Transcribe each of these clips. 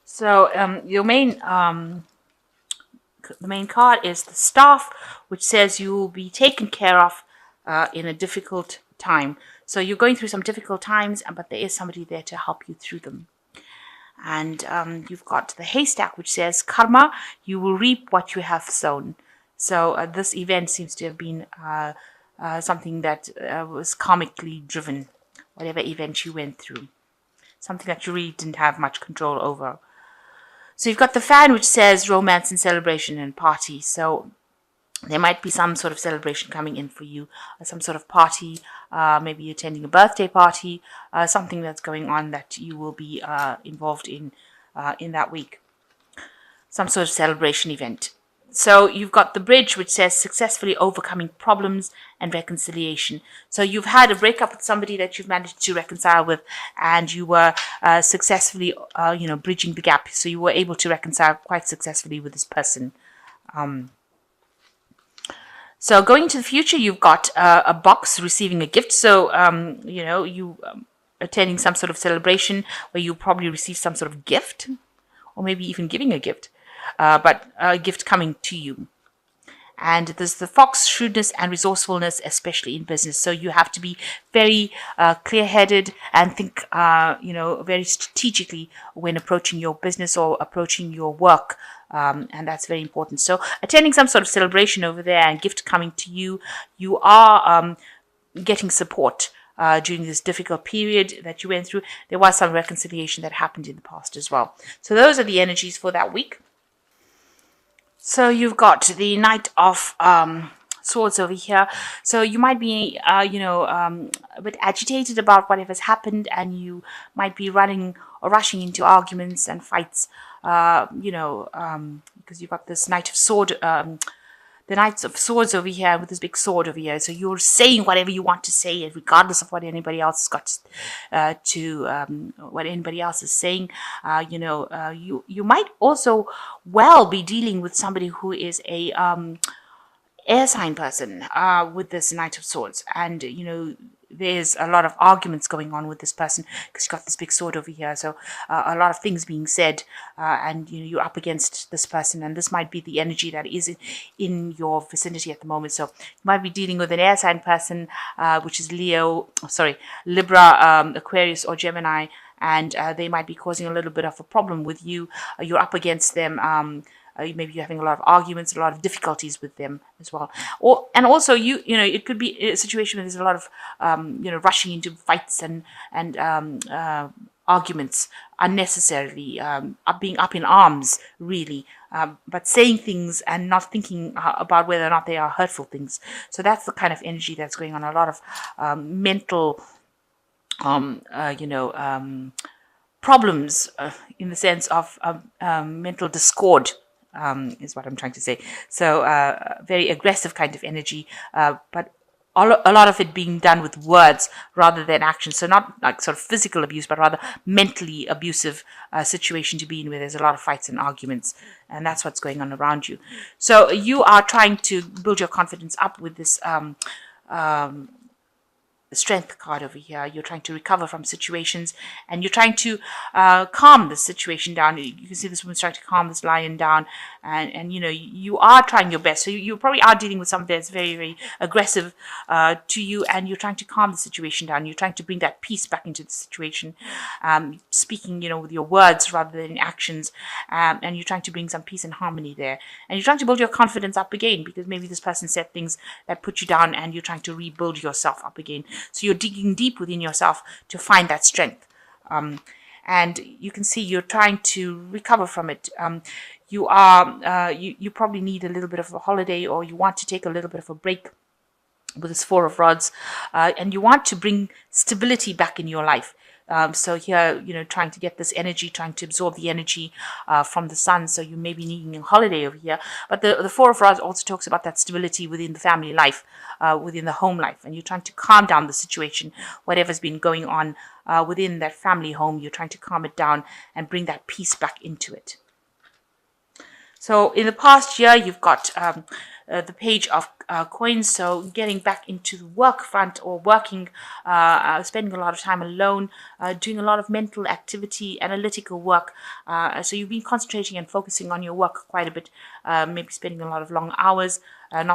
So the main card is the Staff, which says you will be taken care of in a difficult time. So you're going through some difficult times, but there is somebody there to help you through them. And you've got the Haystack, which says karma, you will reap what you have sown. So this event seems to have been something that was karmically driven, whatever event you went through, something that you really didn't have much control over. So you've got the Fan, which says romance and celebration and party. So there might be some sort of celebration coming in for you, some sort of party, maybe attending a birthday party, something that's going on that you will be involved in that week, some sort of celebration event. So you've got the Bridge, which says successfully overcoming problems and reconciliation. So you've had a breakup with somebody that you've managed to reconcile with, and you were successfully, bridging the gap. So you were able to reconcile quite successfully with this person. So going into the future, you've got a box receiving a gift. So, you attending some sort of celebration where you probably receive some sort of gift, or maybe even giving a gift, but a gift coming to you. And there's the Fox, shrewdness and resourcefulness, especially in business. So you have to be very clear-headed and think, very strategically when approaching your business or approaching your work. And that's very important. So attending some sort of celebration over there and gift coming to you, you are getting support during this difficult period that you went through. There was some reconciliation that happened in the past as well. So those are the energies for that week. So you've got the Knight of Swords over here. So you might be, a bit agitated about whatever's happened, and you might be running or rushing into arguments and fights, because you've got this Knight of Sword, the Knights of Swords over here with this big sword over here. So you're saying whatever you want to say, regardless of what anybody else has got what anybody else is saying. You might also be dealing with somebody who is a air sign person with this Knight of Swords, and there's a lot of arguments going on with this person because you've got this big sword over here. So a lot of things being said, and you're up against this person, and this might be the energy that is in your vicinity at the moment. So you might be dealing with an air sign person, which is Libra, Aquarius, or Gemini, and they might be causing a little bit of a problem with you. You're up against them. Maybe you're having a lot of arguments, a lot of difficulties with them as well. And also it could be a situation where there's a lot of rushing into fights and arguments unnecessarily, being up in arms really, but saying things and not thinking about whether or not they are hurtful things. So that's the kind of energy that's going on. A lot of mental problems in the sense of mental discord. Is what I'm trying to say. So very aggressive kind of energy, but a lot of it being done with words rather than action. So not like sort of physical abuse, but rather mentally abusive situation to be in, where there's a lot of fights and arguments, and that's what's going on around you. So you are trying to build your confidence up with this Strength card over here. You're trying to recover from situations, and you're trying to calm the situation down. You can see this woman's trying to calm this lion down, and you are trying your best. So you probably are dealing with something that's very, very aggressive to you, and you're trying to calm the situation down. You're trying to bring that peace back into the situation, speaking with your words rather than actions, and you're trying to bring some peace and harmony there, and you're trying to build your confidence up again, because maybe this person said things that put you down, and you're trying to rebuild yourself up again. So you're digging deep within yourself to find that strength. And you can see you're trying to recover from it. You probably need a little bit of a holiday, or you want to take a little bit of a break with this Four of Rods, and you want to bring stability back in your life. So here, trying to get this energy, trying to absorb the energy from the sun. So you may be needing a holiday over here. But the Four of Rods also talks about that stability within the family life, within the home life. And you're trying to calm down the situation, whatever's been going on within that family home. You're trying to calm it down and bring that peace back into it. So in the past year, you've got the page of coins, so getting back into the work front or working, spending a lot of time alone, doing a lot of mental activity, analytical work. So you've been concentrating and focusing on your work quite a bit, maybe spending a lot of long hours, and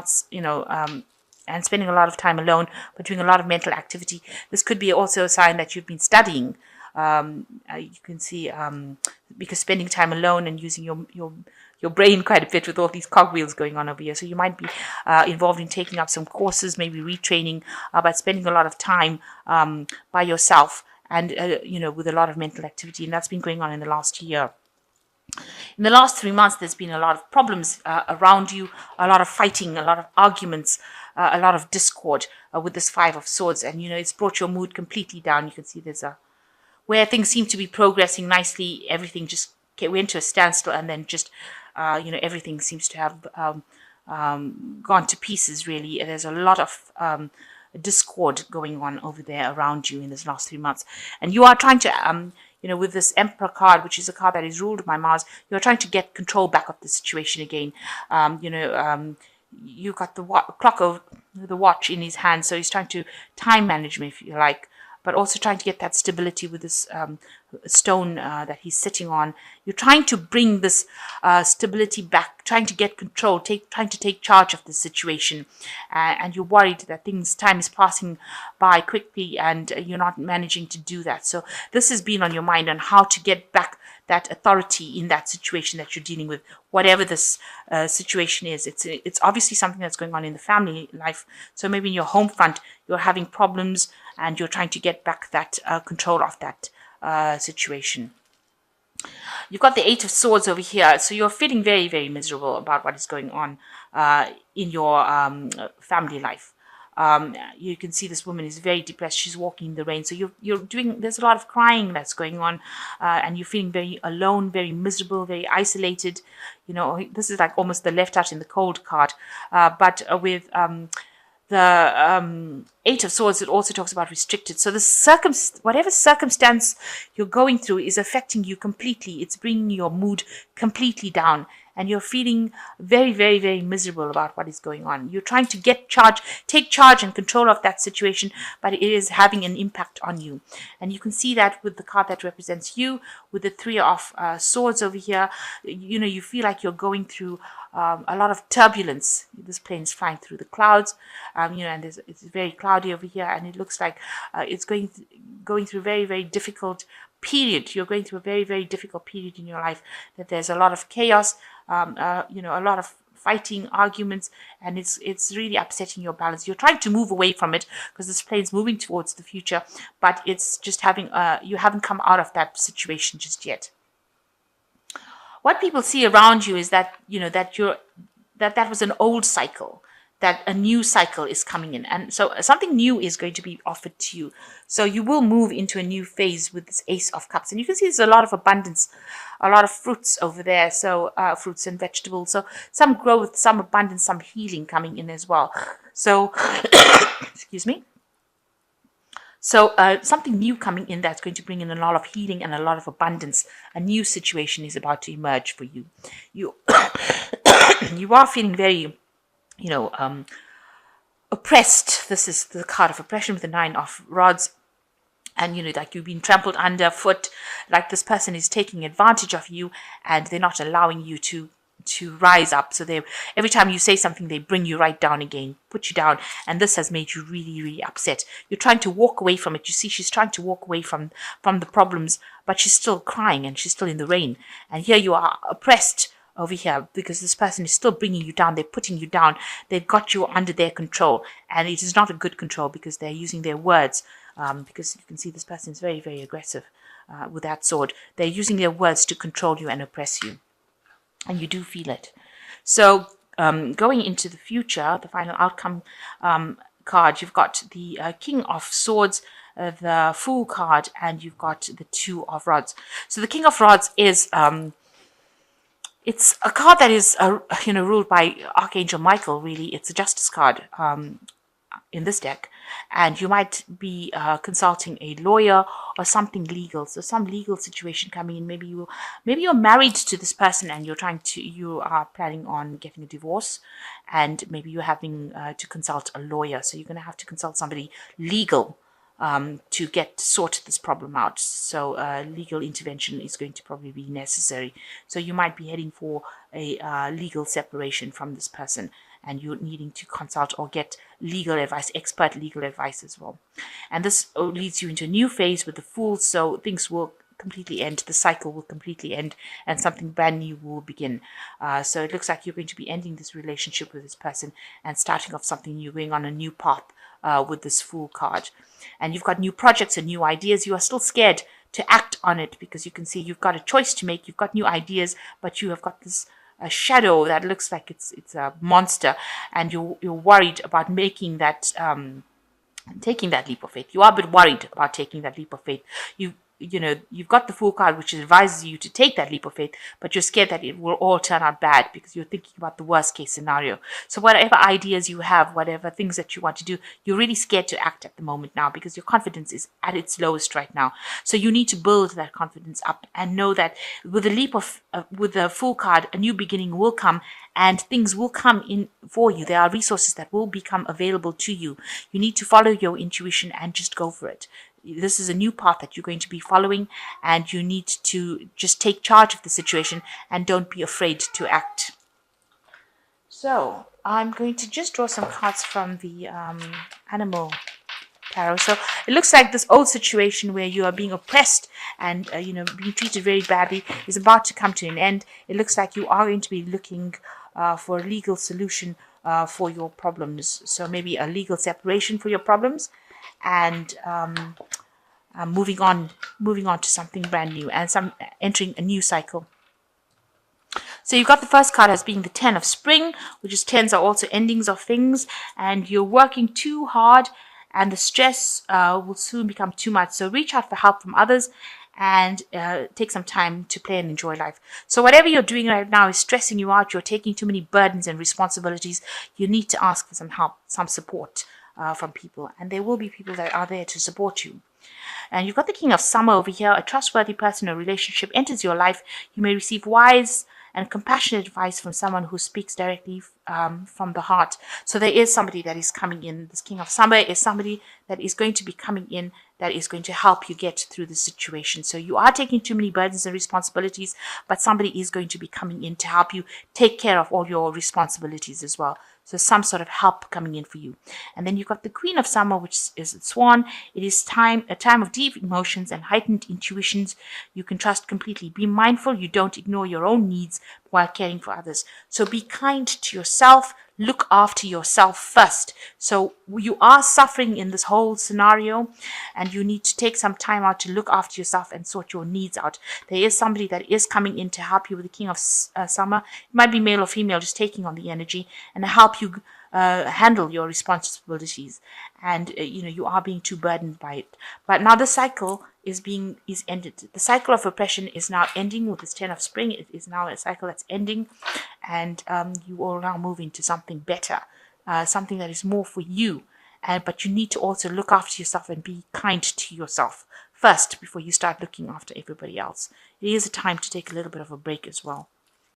spending a lot of time alone, but doing a lot of mental activity. This could be also a sign that you've been studying. You can see because spending time alone and using your brain quite a bit with all these cogwheels going on over here. So you might be involved in taking up some courses, maybe retraining, but spending a lot of time by yourself and, with a lot of mental activity. And that's been going on in the last year. In the last 3 months, there's been a lot of problems around you, a lot of fighting, a lot of arguments, a lot of discord with this Five of Swords. And, it's brought your mood completely down. You can see there's where things seem to be progressing nicely, everything just went to a standstill, and then just, everything seems to have gone to pieces, really. There's a lot of discord going on over there around you in this last 3 months. And you are trying to, with this Emperor card, which is a card that is ruled by Mars, you're trying to get control back of the situation again. You've got the clock of the watch in his hand, so he's trying to time management, if you like, but also trying to get that stability with this stone that he's sitting on. You're trying to bring this stability back, trying to get control, trying to take charge of the situation. And you're worried that time is passing by quickly and you're not managing to do that. So this has been on your mind on how to get back that authority in that situation that you're dealing with, whatever this situation is. It's obviously something that's going on in the family life. So maybe in your home front, you're having problems and you're trying to get back that control of that situation. You've got the Eight of Swords over here. So you're feeling very, very miserable about what is going on in your family life. You can see this woman is very depressed. She's walking in the rain. So there's a lot of crying that's going on, and you're feeling very alone, very miserable, very isolated. This is like almost the left out in the cold card. But with the Eight of Swords, it also talks about restricted. So whatever circumstance you're going through is affecting you completely. It's bringing your mood completely down. And you're feeling very, very, very miserable about what is going on. You're trying to take charge and control of that situation, but it is having an impact on you. And you can see that with the card that represents you, with the Three of Swords over here. You feel like you're going through a lot of turbulence. This plane is flying through the clouds, and it's very cloudy over here, and it looks like it's going through very, very difficult period. You're going through a very, very difficult period in your life, that there's a lot of chaos, a lot of fighting, arguments, and it's really upsetting your balance. You're trying to move away from it because this plane's moving towards the future, but it's just you haven't come out of that situation just yet. What people see around you is that that was an old cycle, that a new cycle is coming in. And so something new is going to be offered to you. So you will move into a new phase with this Ace of Cups. And you can see there's a lot of abundance, a lot of fruits over there. So fruits and vegetables. So some growth, some abundance, some healing coming in as well. So, excuse me. So something new coming in that's going to bring in a lot of healing and a lot of abundance. A new situation is about to emerge for you. You are feeling very oppressed. This is the card of oppression with the Nine of Rods. And, like you've been trampled underfoot, like this person is taking advantage of you and they're not allowing you to rise up. So every time you say something, they bring you right down again, put you down. And this has made you really, really upset. You're trying to walk away from it. You see, she's trying to walk away from the problems, but she's still crying and she's still in the rain. And here you are oppressed over here because this person is still bringing you down. They're putting you down. They've got you under their control, and it is not a good control because they're using their words, because you can see this person is very, very aggressive with that sword. They're using their words to control you and oppress you, and you do feel it. So going into the future, the final outcome card, you've got the King of Swords, the Fool card, and you've got the Two of Rods. So the King of Rods is it's a card that is, ruled by Archangel Michael, really. It's a justice card. in this deck, and you might be consulting a lawyer or something legal. So some legal situation coming in. Maybe you're married to this person and you are planning on getting a divorce, and maybe you're having to consult a lawyer. So you're going to have to consult somebody legal to get sorted this problem out. So legal intervention is going to probably be necessary. So you might be heading for a legal separation from this person, and you're needing to consult or get legal advice, expert legal advice as well. And this leads you into a new phase with the Fool, so things will completely end, the cycle will completely end, and something brand new will begin. So it looks like you're going to be ending this relationship with this person and starting off something new, going on a new path with this Fool card. And you've got new projects and new ideas. You are still scared to act on it because you can see you've got a choice to make. You've got new ideas, but you have got this a shadow that looks like it's a monster, and you're worried about making that taking that leap of faith. You are a bit worried about taking that leap of faith. You've got the Fool card, which advises you to take that leap of faith, but you're scared that it will all turn out bad because you're thinking about the worst case scenario. So whatever ideas you have, whatever things that you want to do, you're really scared to act at the moment now because your confidence is at its lowest right now. So you need to build that confidence up and know that with the Fool card, a new beginning will come and things will come in for you. There are resources that will become available to you. You need to follow your intuition and just go for it. This is a new path that you're going to be following, and you need to just take charge of the situation and don't be afraid to act. So I'm going to just draw some cards from the Animal Tarot. So it looks like this old situation where you are being oppressed and being treated very badly is about to come to an end. It looks like you are going to be looking for a legal solution for your problems. So maybe a legal separation for your problems, and moving on to something brand new and entering a new cycle. So you've got the first card as being the Ten of Spring, which is tens are also endings of things, and you're working too hard and the stress will soon become too much. So reach out for help from others and take some time to play and enjoy life. So whatever you're doing right now is stressing you out. You're taking too many burdens and responsibilities. You need to ask for some help, some support from people, and there will be people that are there to support you. And you've got the King of Summer over here. A trustworthy person or relationship enters your life. You may receive wise and compassionate advice from someone who speaks directly from the heart. So there is somebody that is coming in. This King of Summer is somebody that is going to be coming in that is going to help you get through the situation. So you are taking too many burdens and responsibilities, but somebody is going to be coming in to help you take care of all your responsibilities as well. So some sort of help coming in for you. And then you've got the Queen of Summer, which is the Swan. It is a time of deep emotions and heightened intuitions. You can trust completely. Be mindful you don't ignore your own needs while caring for others. So be kind to yourself. Look after yourself first. So you are suffering in this whole scenario, and you need to take some time out to look after yourself and sort your needs out. There is somebody that is coming in to help you with the King of Summer. It might be male or female, just taking on the energy and help you handle your responsibilities. And you are being too burdened by it. But now the cycle is ended. The cycle of oppression is now ending with this Ten of Spring. It is now a cycle that's ending, and you will now move into something better, something that is more for you. But you need to also look after yourself and be kind to yourself first before you start looking after everybody else. It is a time to take a little bit of a break as well.